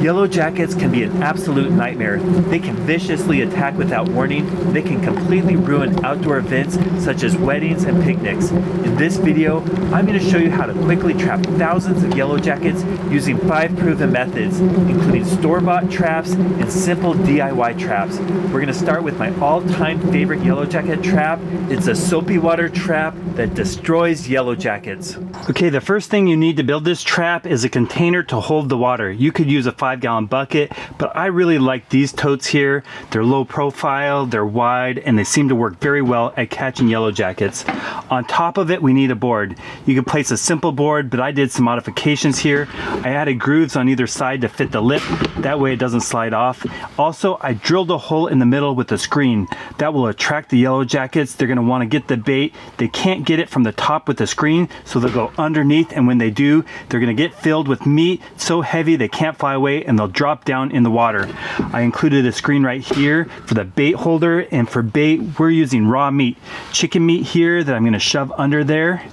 Yellowjackets can be an absolute nightmare. They can viciously attack without warning. They can completely ruin outdoor events such as weddings and picnics. In this video, I'm going to show you how to quickly trap thousands of Yellowjackets using 5 proven methods, including store-bought traps and simple DIY traps. We're going to start with my all-time favorite Yellowjacket trap. It's a soapy water trap that destroys Yellowjackets. Okay, the first thing you need to build this trap is a container to hold the water. You could use a 5-gallon bucket, but I really like these totes here. They're low profile, they're wide, and they seem to work very well at catching Yellowjackets. On top of it, we need a board. You can place a simple board, but I did some modifications here. I added grooves on either side to fit the lip. That way it doesn't slide off. Also, I drilled a hole in the middle with a screen. That will attract the Yellowjackets. They're going to want to get the bait. They can't get it from the top with the screen, so they'll go underneath, and when they do, they're going to get filled with meat so heavy they can't fly away, and they'll drop down in the water. I included a screen right here for the bait holder, and for bait, we're using raw meat. Chicken meat here that I'm going to shove under there.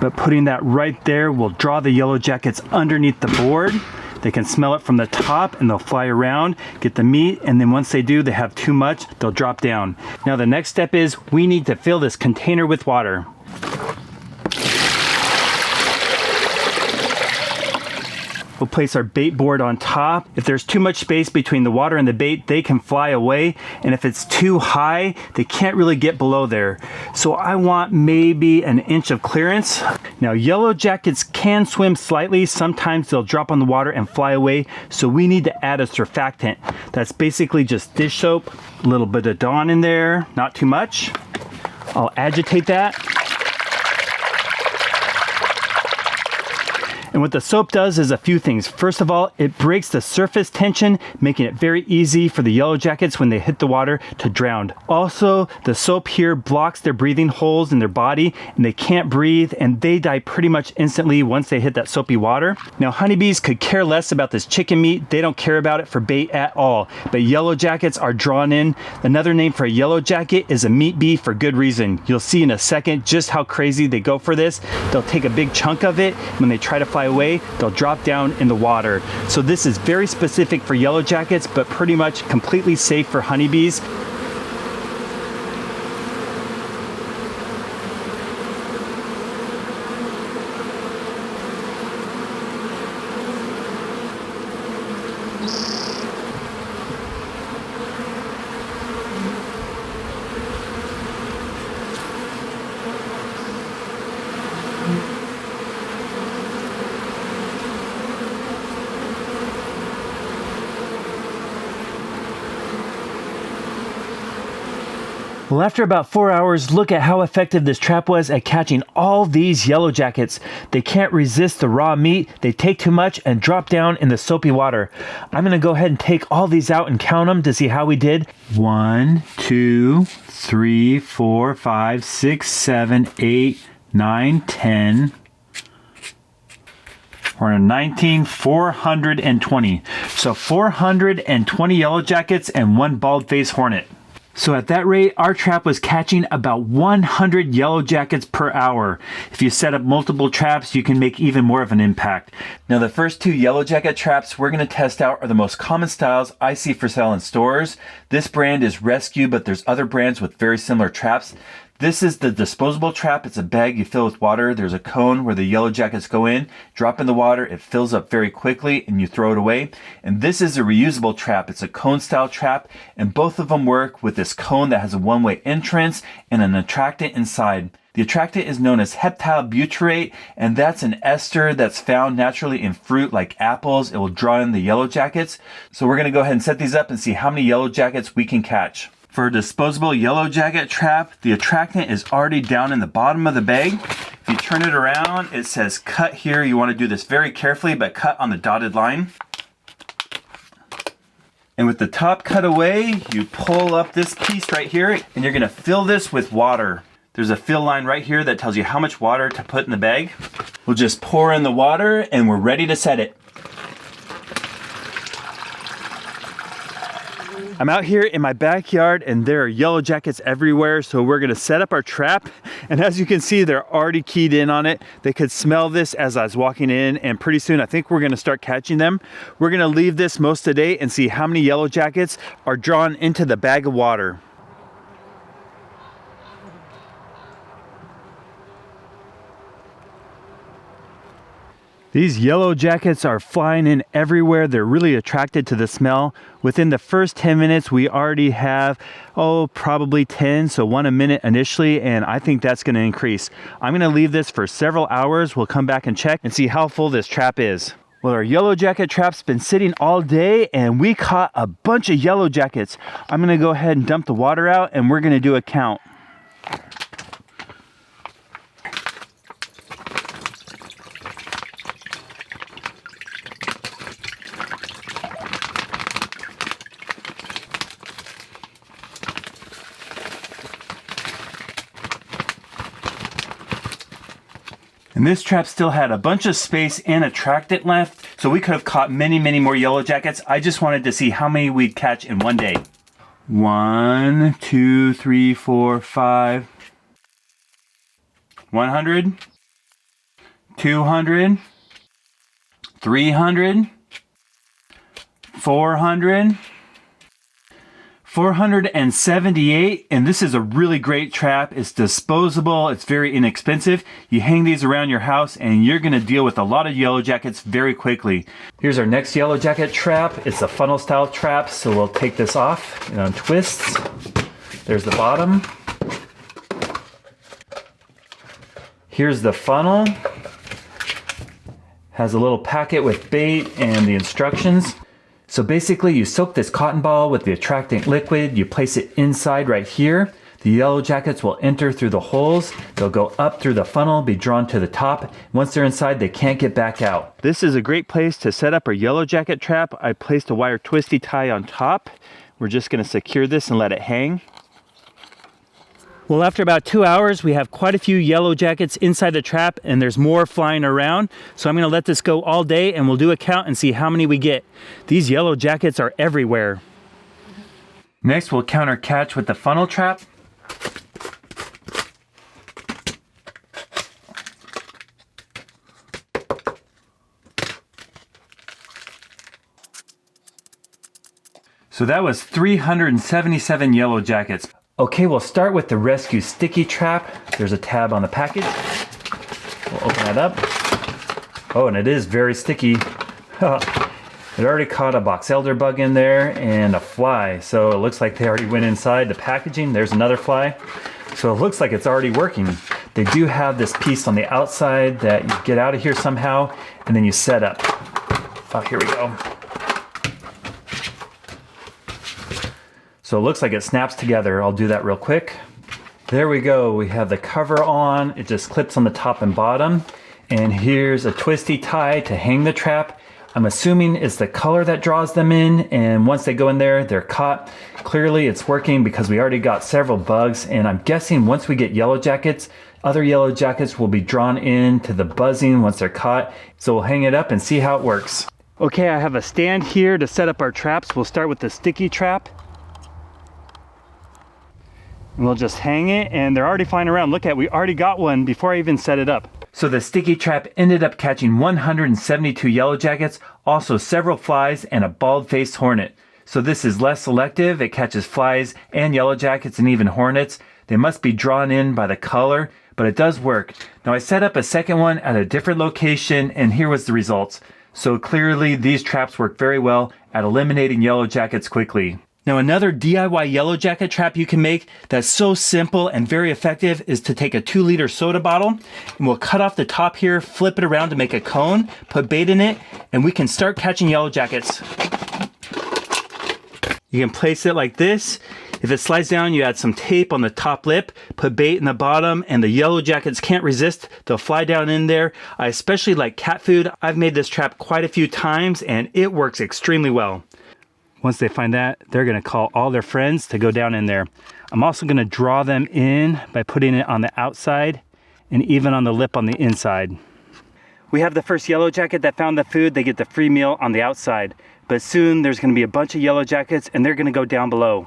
But putting that right there will draw the Yellowjackets underneath the board. They can smell it from the top and they'll fly around, get the meat, and then once they do, they have too much, they'll drop down. Now the next step is we need to fill this container with water. We'll place our bait board on top. If there's too much space between the water and the bait, they can fly away. And if it's too high, they can't really get below there. So I want maybe an inch of clearance. Now Yellowjackets can swim slightly. Sometimes they'll drop on the water and fly away. So we need to add a surfactant. That's basically just dish soap, a little bit of Dawn in there, not too much. I'll agitate that. And what the soap does is a few things. First of all, it breaks the surface tension, making it very easy for the Yellowjackets when they hit the water to drown. Also, the soap here blocks their breathing holes in their body, and they can't breathe, and they die pretty much instantly once they hit that soapy water. Now, honeybees could care less about this chicken meat. They don't care about it for bait at all, but Yellowjackets are drawn in. Another name for a Yellowjacket is a meat bee for good reason. You'll see in a second just how crazy they go for this. They'll take a big chunk of it. When they try to fly away, they'll drop down in the water. So this is very specific for Yellowjackets, but pretty much completely safe for honeybees. Well, after about 4 hours, look at how effective this trap was at catching all these Yellowjackets. They can't resist the raw meat, they take too much and drop down in the soapy water. I'm going to go ahead and take all these out and count them to see how we did. 1, 2, 3, 4, 5, 6, 7, 8, 9, 10. We're on 19, 420. So 420 Yellowjackets and 1 bald-faced hornet. So at that rate, our trap was catching about 100 Yellowjackets per hour. If you set up multiple traps, you can make even more of an impact. Now the first 2 Yellowjacket traps we're going to test out are the most common styles I see for sale in stores. This brand is Rescue, but there's other brands with very similar traps. This is the disposable trap. It's a bag you fill with water. There's a cone where the Yellowjackets go in, drop in the water, it fills up very quickly, and you throw it away. And this is a reusable trap. It's a cone style trap, and both of them work with this cone that has a one-way entrance and an attractant inside. The attractant is known as heptyl butyrate, and that's an ester that's found naturally in fruit like apples. It will draw in the Yellowjackets. So we're going to go ahead and set these up and see how many Yellowjackets we can catch. For a disposable Yellowjacket trap, the attractant is already down in the bottom of the bag. If you turn it around, it says cut here. You want to do this very carefully, but cut on the dotted line. And with the top cut away, you pull up this piece right here, and you're going to fill this with water. There's a fill line right here that tells you how much water to put in the bag. We'll just pour in the water, and we're ready to set it. I'm out here in my backyard and there are yellow jackets everywhere, so we're gonna set up our trap. And as you can see, they're already keyed in on it. They could smell this as I was walking in, and pretty soon I think we're gonna start catching them. We're gonna leave this most of the day and see how many yellow jackets are drawn into the bag of water. These yellow jackets are flying in everywhere. They're really attracted to the smell. Within the first 10 minutes, we already have, probably 10, so 1 a minute initially, and I think that's gonna increase. I'm gonna leave this for several hours. We'll come back and check and see how full this trap is. Well, our yellow jacket trap's been sitting all day and we caught a bunch of yellow jackets. I'm gonna go ahead and dump the water out and we're gonna do a count. And this trap still had a bunch of space and attractant left, so we could have caught many, many more yellow jackets. I just wanted to see how many we'd catch in one day. 1, 2, 3, 4, 5. 100, 200, 300, 400, 478, and this is a really great trap. It's disposable, it's very inexpensive. You hang these around your house and you're gonna deal with a lot of yellow jackets very quickly. Here's our next yellow jacket trap. It's a funnel style trap, so we'll take this off. It untwists. There's the bottom. Here's the funnel. Has a little packet with bait and the instructions. So basically you soak this cotton ball with the attractant liquid, you place it inside right here. The yellow jackets will enter through the holes. They'll go up through the funnel, be drawn to the top. Once they're inside, they can't get back out. This is a great place to set up our yellow jacket trap. I placed a wire twisty tie on top. We're just gonna secure this and let it hang. Well, after about 2 hours, we have quite a few yellow jackets inside the trap and there's more flying around. So I'm gonna let this go all day and we'll do a count and see how many we get. These yellow jackets are everywhere. Next, we'll count our catch with the funnel trap. So that was 377 yellow jackets. Okay, we'll start with the rescue sticky trap. There's a tab on the package. We'll open that up. Oh, and it is very sticky. It already caught a box elder bug in there and a fly. So it looks like they already went inside the packaging. There's another fly. So it looks like it's already working. They do have this piece on the outside that you get out of here somehow and then you set up. Oh, here we go. So it looks like it snaps together. I'll do that real quick. There we go. We have the cover on. It just clips on the top and bottom. And here's a twisty tie to hang the trap. I'm assuming it's the color that draws them in. And once they go in there, they're caught. Clearly it's working because we already got several bugs. And I'm guessing once we get yellow jackets, other yellow jackets will be drawn into the buzzing once they're caught. So we'll hang it up and see how it works. Okay, I have a stand here to set up our traps. We'll start with the sticky trap. And we'll just hang it and they're already flying around. Look at, we already got one before I even set it up. So the sticky trap ended up catching 172 yellow jackets, also several flies and a bald-faced hornet. So this is less selective. It catches flies and yellow jackets and even hornets. They must be drawn in by the color, but it does work. Now I set up a second one at a different location and here was the results. So clearly these traps work very well at eliminating yellow jackets quickly. Now another DIY yellow jacket trap you can make that's so simple and very effective is to take a 2-liter soda bottle and we'll cut off the top here, flip it around to make a cone, put bait in it, and we can start catching yellow jackets. You can place it like this. If it slides down, you add some tape on the top lip, put bait in the bottom, and the yellow jackets can't resist. They'll fly down in there. I especially like cat food. I've made this trap quite a few times and it works extremely well. Once they find that, they're gonna call all their friends to go down in there. I'm also gonna draw them in by putting it on the outside and even on the lip on the inside. We have the first yellow jacket that found the food. They get the free meal on the outside. But soon there's going to be a bunch of yellow jackets and they're going to go down below.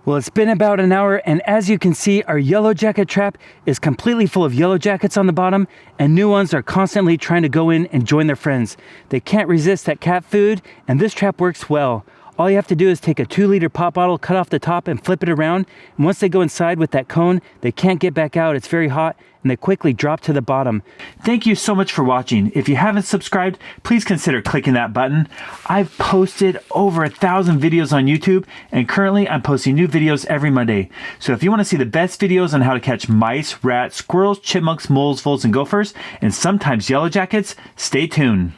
Well, it's been about an hour, and as you can see, our yellow jacket trap is completely full of yellow jackets on the bottom, and new ones are constantly trying to go in and join their friends. They can't resist that cat food, and this trap works well. All you have to do is take a 2-liter pop bottle, cut off the top, and flip it around. And once they go inside with that cone, they can't get back out. It's very hot, and they quickly drop to the bottom. Thank you so much for watching. If you haven't subscribed, please consider clicking that button. I've posted over 1,000 videos on YouTube, and currently I'm posting new videos every Monday. So if you want to see the best videos on how to catch mice, rats, squirrels, chipmunks, moles, voles, and gophers, and sometimes yellow jackets, stay tuned.